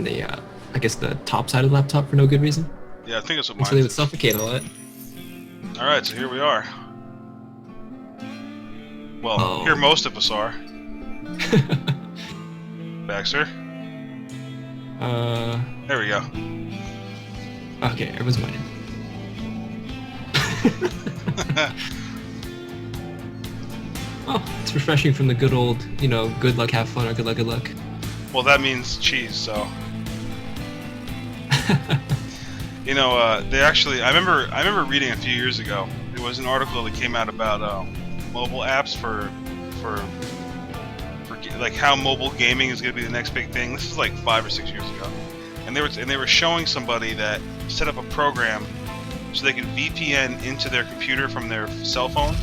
on the, I guess the top side of the laptop for no good reason. Yeah, I think that's what And mine so they would is. suffocate a lot. Alright, so here we are. Well, Oh. here most of us are. Baxter. There we go. Okay, everyone's winning. Oh, it's refreshing from the good old, you know, good luck, have fun, or good luck, good luck. Well, that means cheese, so. You know, they actually. I remember reading a few years ago. There was an article that came out about mobile apps for like how mobile gaming is going to be the next big thing. This is like 5 or 6 years ago, and they were showing somebody that set up a program so they could VPN into their computer from their cell phone,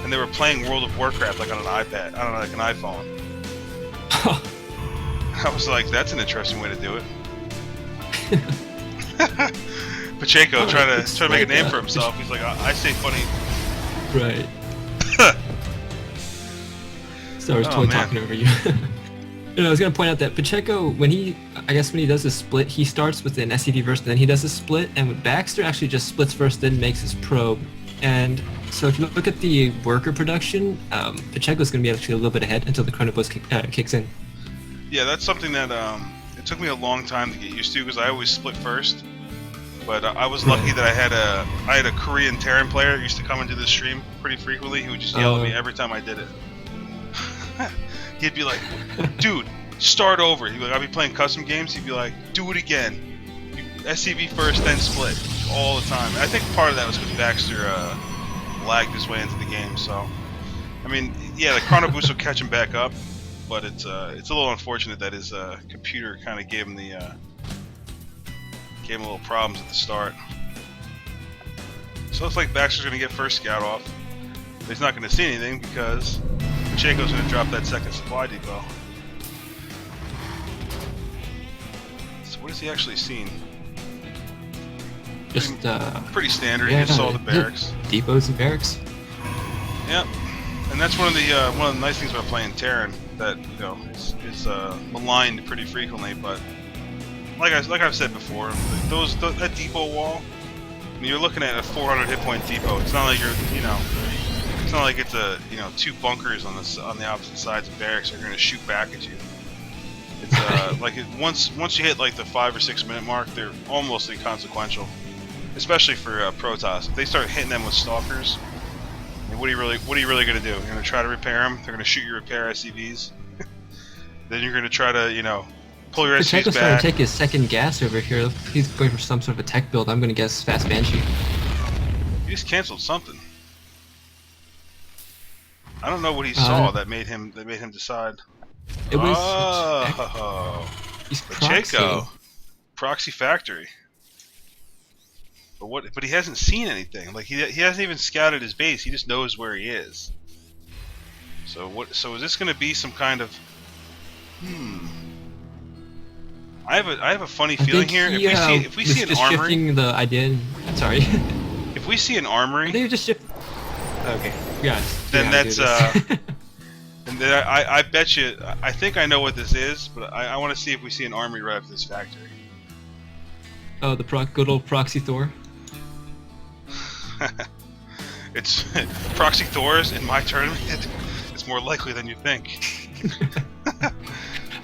and they were playing World of Warcraft like on an iPad, I don't know, like an iPhone. I was like, that's an interesting way to do it. Pacheco trying to make a name for himself. He's like, I say funny. Right. So I was totally talking over you. You know, I was gonna point out that Pacheco, when he does his split, he starts with an SCV first, and then he does his split, and with Baxter actually just splits first, then makes his probe. And so if you look at the worker production, Pacheco's gonna be actually a little bit ahead until the Chronobus kicks in. Yeah, that's something that it took me a long time to get used to because I always split first. But I was lucky that I had a Korean Terran player who used to come into the stream pretty frequently. He would just yell at me every time I did it. He'd be like, "Dude, start over." He'd be like, I'd be playing custom games. He'd be like, "Do it again. SCV first, then split." All the time. And I think part of that was because Baxter lagged his way into the game. So, I mean, yeah, the Chrono Boost will catch him back up, but it's a little unfortunate that his computer kind of gave him a little problems at the start. So it's like Baxter's going to get first scout off. But he's not going to see anything because Pacheco's going to drop that second supply depot. So what has he actually seen? Just pretty standard. Yeah, He just saw the barracks. Depots and barracks. Yep. And that's one of the nice things about playing Terran that is maligned pretty frequently, but like I've said before, that depot wall. I mean, you're looking at a 400 hit point depot. It's not like it's not like it's two bunkers on the opposite sides of barracks are going to shoot back at you. It's like once you hit like the 5 or 6 minute mark, they're almost inconsequential, especially for Protoss. If they start hitting them with stalkers, I mean, what are you really going to do? You're going to try to repair them. They're going to shoot your repair SCVs. Then you're going to try to pull your SCVs Pacheco's back. trying to take his second gas over here. He's going for some sort of a tech build. I'm going to guess Fast Banshee. He just canceled something. I don't know what he saw that made him decide. It was. He's Pacheco, proxy factory. But he hasn't seen anything. Like he hasn't even scouted his base. He just knows where he is. So is this going to be some kind of? I have a funny feeling here. If we see an armory, shifting the idea. Sorry. If we see an armory, they just shift. Okay. Yeah. Then that's and then I bet you. I think I know what this is, but I want to see if we see an armory right up to this factory. Oh, the good old proxy Thor. It's proxy Thors in my tournament. It's more likely than you think.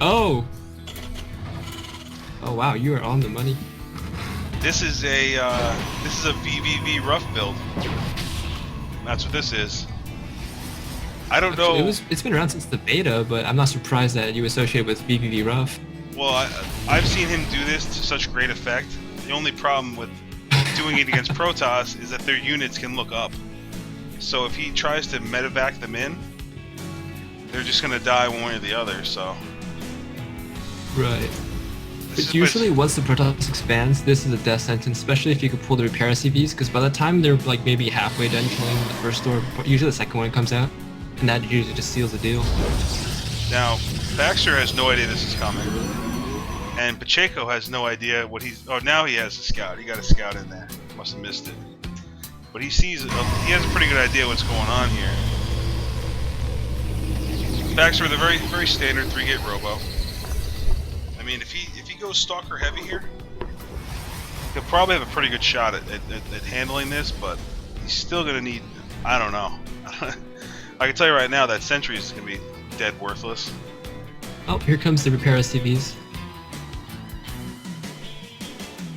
Oh. Oh wow, you are on the money. This is a VVV rough build. That's what this is. I don't know. It's been around since the beta, but I'm not surprised that you associate with VVV rough. Well, I've seen him do this to such great effect. The only problem with doing it against Protoss is that their units can look up. So if he tries to medevac them in, they're just gonna die one way or the other. So. Right. But usually once the Protoss expands, this is a death sentence, especially if you could pull the repair SCVs, because by the time they're like maybe halfway done killing the first door, usually the second one comes out, and that usually just seals the deal. Now, Baxter has no idea this is coming, and Pacheco has no idea what he's. Oh, now he has a scout. He got a scout in there. Must have missed it. But he sees. He has a pretty good idea what's going on here. Baxter with a very very standard 3-gate robo. I mean, if he goes Stalker Heavy here, he'll probably have a pretty good shot at handling this, but he's still going to need, I don't know. I can tell you right now that Sentry is going to be dead worthless. Oh, here comes the repair SCVs.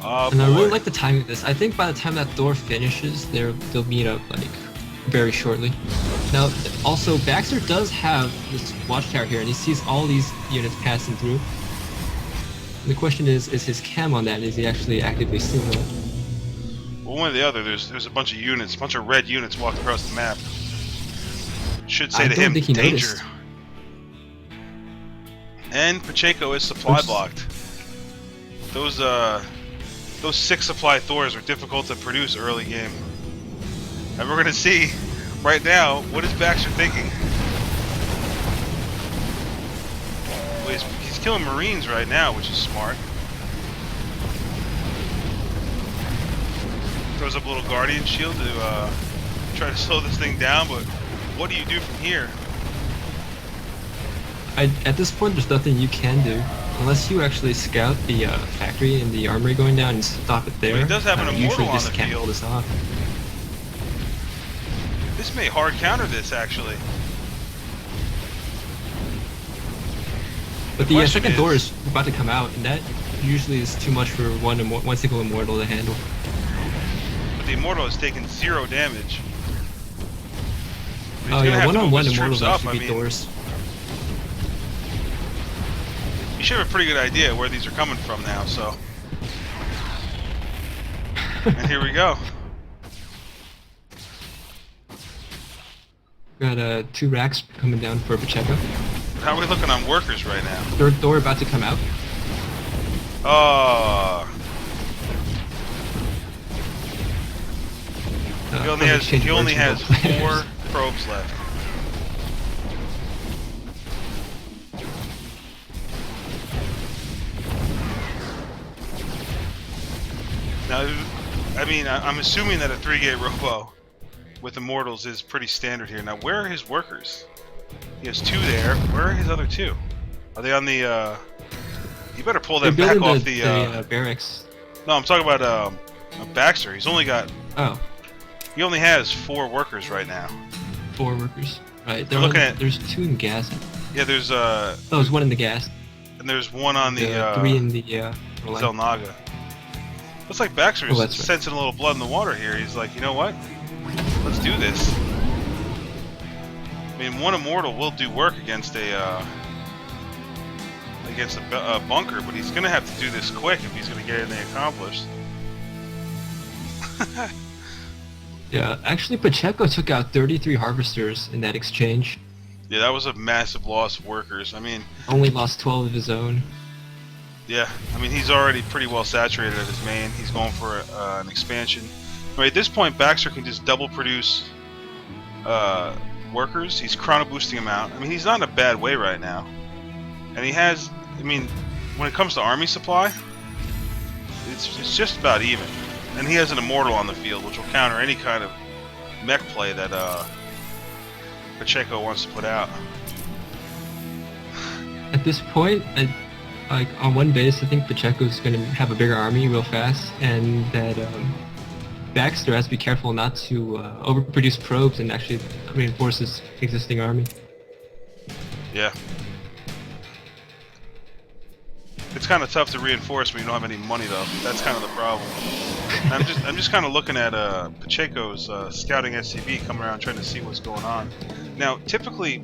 And boy. I really like the timing of this. I think by the time that door finishes, they'll meet up like very shortly. Now, also Baxter does have this watchtower here, and he sees all these units passing through. And the question is his cam on that? Is he actually actively seeing that? Well, one or the other. There's a bunch of units, a bunch of red units walking across the map. Should say to him, danger. Noticed. And Pacheco is supply blocked. Those 6 supply Thors are difficult to produce early game. And we're gonna see right now, what is Baxter thinking? Well, he's killing Marines right now, which is smart. Throws up a little Guardian Shield to try to slow this thing down, but what do you do from here? At this point, there's nothing you can do. Unless you actually scout the factory and the armory going down and stop it there. Well, he does have an Immortal on the can't field. pull this off. This may hard counter this, actually. But the second door is about to come out, and that usually is too much for one single Immortal to handle. But the Immortal has taken 0 damage. Oh yeah, one-on-one Immortals actually beat doors. You should have a pretty good idea where these are coming from now, so. And here we go. Got 2 racks coming down for Pacheco. How are we looking on workers right now? Third door about to come out. Oh. He only has 4 probes left. Now, I mean, I'm assuming that a 3-gate robo with Immortals is pretty standard here. Now, where are his workers? He has 2 there. Where are his other 2? Are they on the, You better pull them back off the barracks. No, I'm talking about, Baxter. He's only got... Oh. He only has 4 workers right now. 4 workers. Right. There's 2 in gas. Yeah, there's, Oh, there's 1 in the gas. And there's 1 on the, 3 in the, Zelnaga. Looks like Baxter's right. sensing a little blood in the water here. He's like, you know what? Let's do this. I mean, 1 Immortal will do work against a bunker, but he's gonna have to do this quick if he's gonna get anything accomplished. Yeah, actually, Pacheco took out 33 harvesters in that exchange. Yeah, that was a massive loss of workers. I mean, only lost 12 of his own. Yeah, I mean, he's already pretty well saturated at his main. He's going for an expansion. Right, at this point, Baxter can just double produce workers. He's chrono boosting them out. I mean, he's not in a bad way right now. And he has, I mean, when it comes to army supply, it's just about even. And he has an Immortal on the field, which will counter any kind of mech play that Pacheco wants to put out. At this point, like on one base, I think Pacheco's going to have a bigger army real fast, and that Baxter has to be careful not to overproduce probes and actually reinforce his existing army. Yeah. It's kind of tough to reinforce when you don't have any money, though. That's kind of the problem. I'm just kind of looking at Pacheco's scouting SCV coming around trying to see what's going on. Now, typically,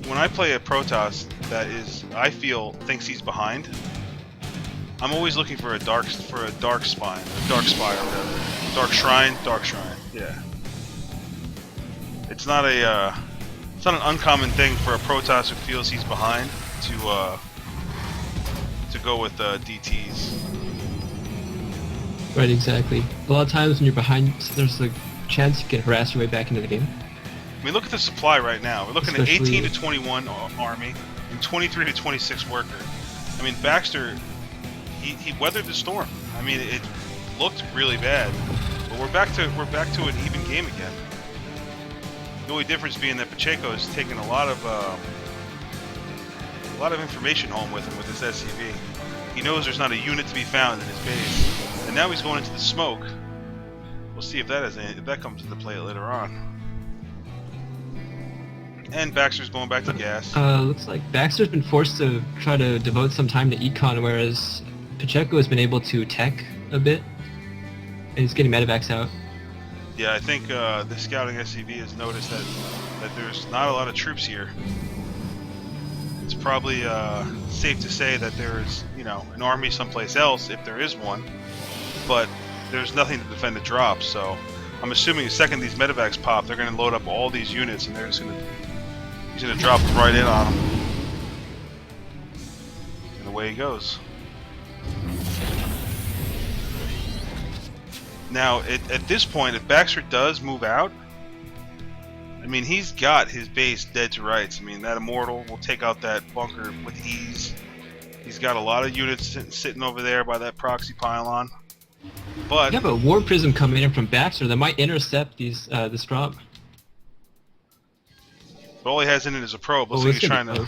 when I play a Protoss that I feel thinks he's behind, I'm always looking for a dark spire, dark shrine. Yeah. It's not an uncommon thing for a Protoss who feels he's behind to go with DTs. Right, exactly. A lot of times when you're behind, there's a chance you can harass your way back into the game. I mean, look at the supply right now. We're looking at 18 to 21 army and 23 to 26 worker. I mean, Baxter, he weathered the storm. I mean, it looked really bad, but we're back to an even game again. The only difference being that Pacheco has taken a lot of information home with him with his SCV. He knows there's not a unit to be found in his base, and now he's going into the smoke. We'll see if that comes into play later on. And Baxter's going back to gas. Looks like Baxter's been forced to try to devote some time to econ, whereas Pacheco has been able to tech a bit, and he's getting medevacs out. Yeah, I think the scouting SCV has noticed that there's not a lot of troops here. It's probably safe to say that there's, you know, an army someplace else if there is one, but there's nothing to defend the drop. So I'm assuming the second these medevacs pop, they're going to load up all these units, and he's going to drop right in on them. And away he goes. Now, at this point, if Baxter does move out, I mean, he's got his base dead to rights. I mean, that Immortal will take out that bunker with ease. He's got a lot of units sitting over there by that proxy pylon. But you have a War Prism coming in from Baxter that might intercept this drop. But all he has in it is a probe. Looks like he's trying to...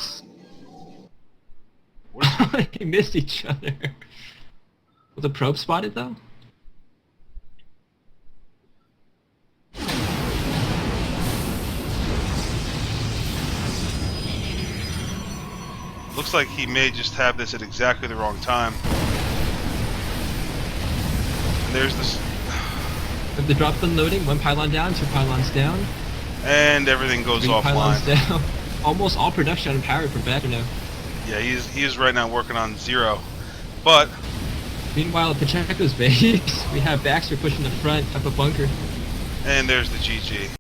They missed each other. Was the probe spotted, though? Looks like he may just have this at exactly the wrong time. And there's this... Have the drop been loading? 1 pylon down, 2 pylons down. And everything goes 3 offline. Pylons down. Almost all production unpowered for Baxter now. Yeah, he is right now working on 0. But meanwhile, at Pacheco's base, we have Baxter pushing the front up a bunker. and there's the GG.